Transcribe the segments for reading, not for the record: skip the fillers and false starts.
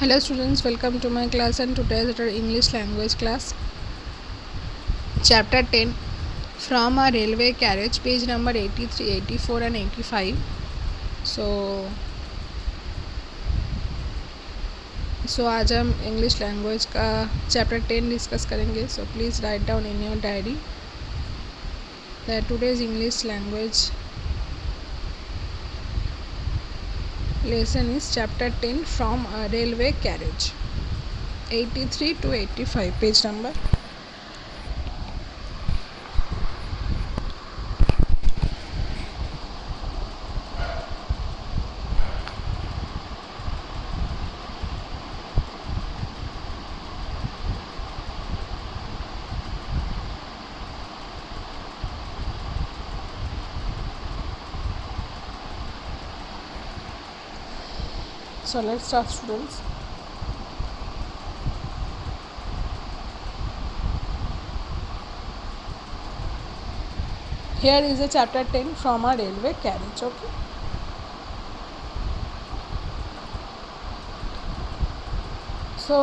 Hello students, welcome to my class and today is our English language class. Chapter 10 from a railway carriage, page number 83, 84 and 85. So आज हम English language का chapter 10 discuss करेंगे. So please write down in your diary that today's English language lesson is chapter 10 from a railway carriage, 83 to 85, page number. So let's start, students. Here is a chapter 10 from a railway carriage. Okay. So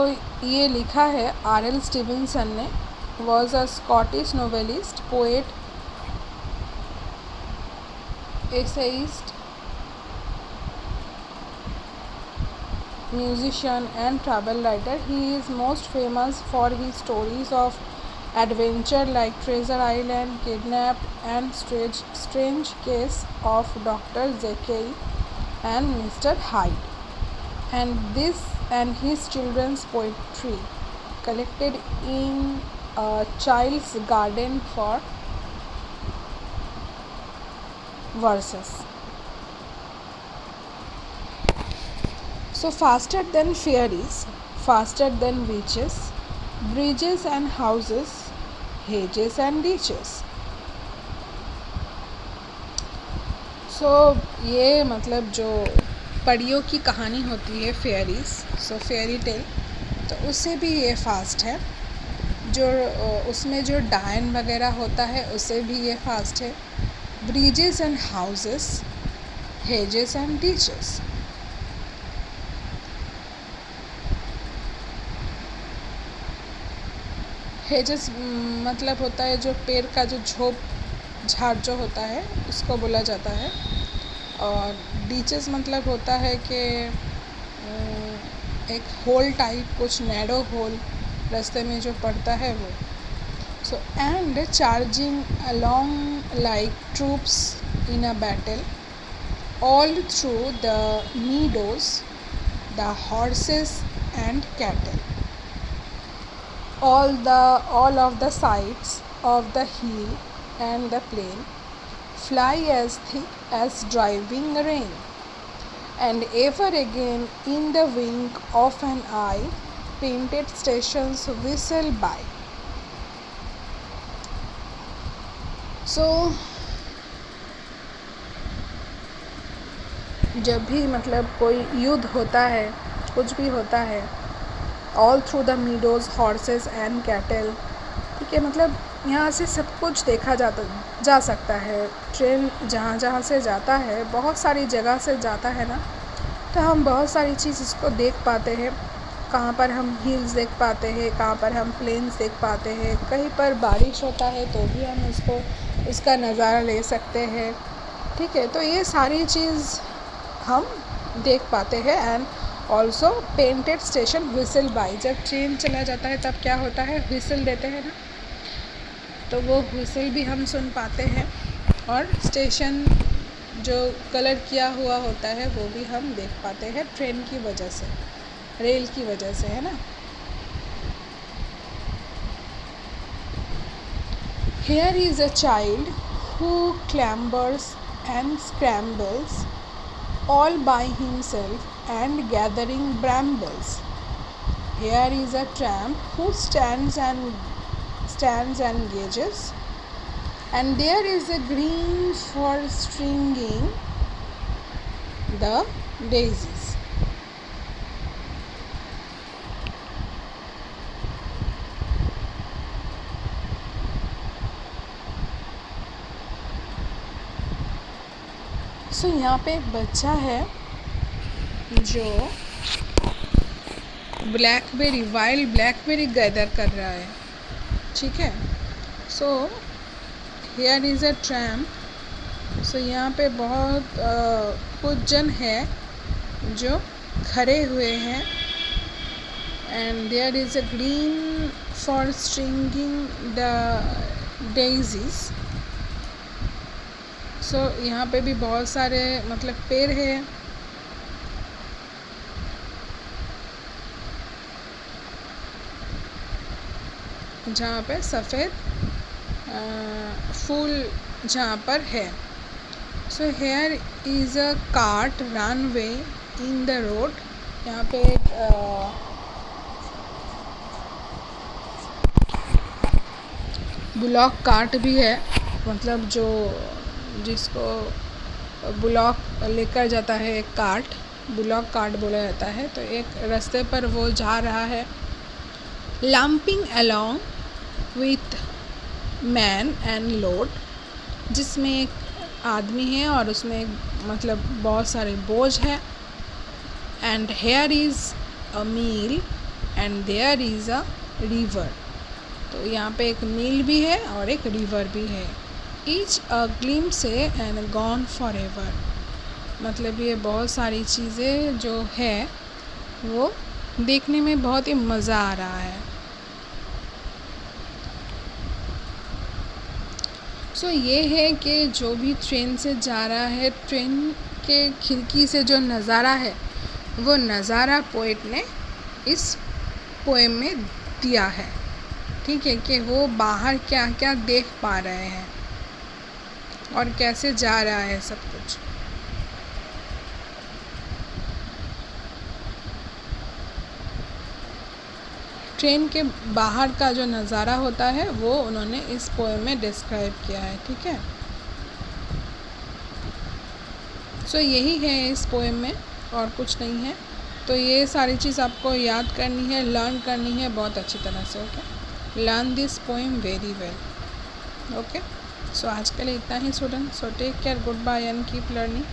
ये लिखा है R.L. Stevenson ने. Was a Scottish novelist, poet, essayist, musician and travel writer. He is most famous for his stories of adventure like Treasure Island, Kidnapped, and Strange Case of Dr. Jekyll and Mr. Hyde. And his children's poetry collected in a child's garden for verses. So faster than fairies, faster than witches, bridges and houses, hedges and ditches. So ये मतलब जो परियों की कहानी होती है fairies, सो fairy tale, तो उससे भी ये फास्ट है. जो उसमें जो डायन वगैरह होता है उससे भी ये फास्ट है. Bridges and houses, hedges and ditches. Hedges मतलब होता है जो पेड़ का जो झाड़ जो होता है उसको बोला जाता है. और डीचेस मतलब होता है कि एक होल टाइप, कुछ नैरो होल रास्ते में जो पड़ता है वो. So and charging along like troops in a battle all through the meadows, the horses and cattle. All of the sides of the hill and the plain fly as thick as driving rain, and ever again in the wink of an eye painted stations whistle by. So जब भी मतलब कोई युद्ध होता है, कुछ भी होता है, all through the meadows, horses and cattle, ठीक है, मतलब यहाँ से सब कुछ देखा जा सकता है. ट्रेन जहाँ से जाता है, बहुत सारी जगह से जाता है ना, तो हम बहुत सारी चीज़ इसको देख पाते हैं. कहाँ पर हम हिल्स देख पाते हैं, कहाँ पर हम प्लेन्स देख पाते हैं, कहीं पर बारिश होता है तो भी हम उसका नज़ारा ले सकते हैं. ठीक है, तो ये सारी चीज़ हम देख पाते हैं. And also painted station whistle by, जब ट्रेन चला जाता है तब क्या होता है, व्हिसल देते हैं ना, तो वो व्हिसल भी हम सुन पाते हैं. और स्टेशन जो कलर किया हुआ होता है वो भी हम देख पाते हैं ट्रेन की वजह से, रेल की वजह से, है ना. Here is a child who clambers and scrambles all by himself and gathering brambles. Here is a tramp who stands and gazes, and there is a green for stringing the daisies. सो यहाँ पे एक बच्चा है जो blackberry, wild blackberry gather कर रहा है, ठीक है। So here is a tramp. So यहाँ पे बहुत कुछ जन है जो खड़े हुए हैं, and there is a green for stringing the daisies. So यहाँ पे भी बहुत सारे मतलब पेड़ है। जहाँ पे सफ़ेद फूल जहाँ पर है। So here is a cart runway in the road. यहाँ पे एक ब्लॉक कार्ट भी है, मतलब जो जिसको ब्लॉक लेकर जाता है, एक कार्ट, ब्लॉक कार्ट बोला जाता है। तो एक रास्ते पर वो जा रहा है, lumping along with man and load, जिसमें एक आदमी है और उसमें मतलब बहुत सारे बोझ है। And here is a meal and there is a river. तो यहाँ पे एक मील भी है और एक रिवर भी है। ईच अ ग्लिम्स से एंड गॉन फॉर एवर, मतलब ये बहुत सारी चीज़ें जो है वो देखने में बहुत ही मज़ा आ रहा है। सो ये है कि जो भी ट्रेन से जा रहा है, ट्रेन के खिड़की से जो नज़ारा है वो नज़ारा पोएट ने इस पोएम में दिया है, ठीक है, कि वो बाहर क्या क्या देख पा रहे हैं और कैसे जा रहा है सब कुछ। ट्रेन के बाहर का जो नज़ारा होता है वो उन्होंने इस पोएम में डिस्क्राइब किया है, ठीक है। सो यही है इस पोएम में, और कुछ नहीं है। तो ये सारी चीज़ आपको याद करनी है, लर्न करनी है बहुत अच्छी तरह से। Okay, learn this poem very well. Okay, so आज के लिए इतना ही student. So take care, good bye and keep learning.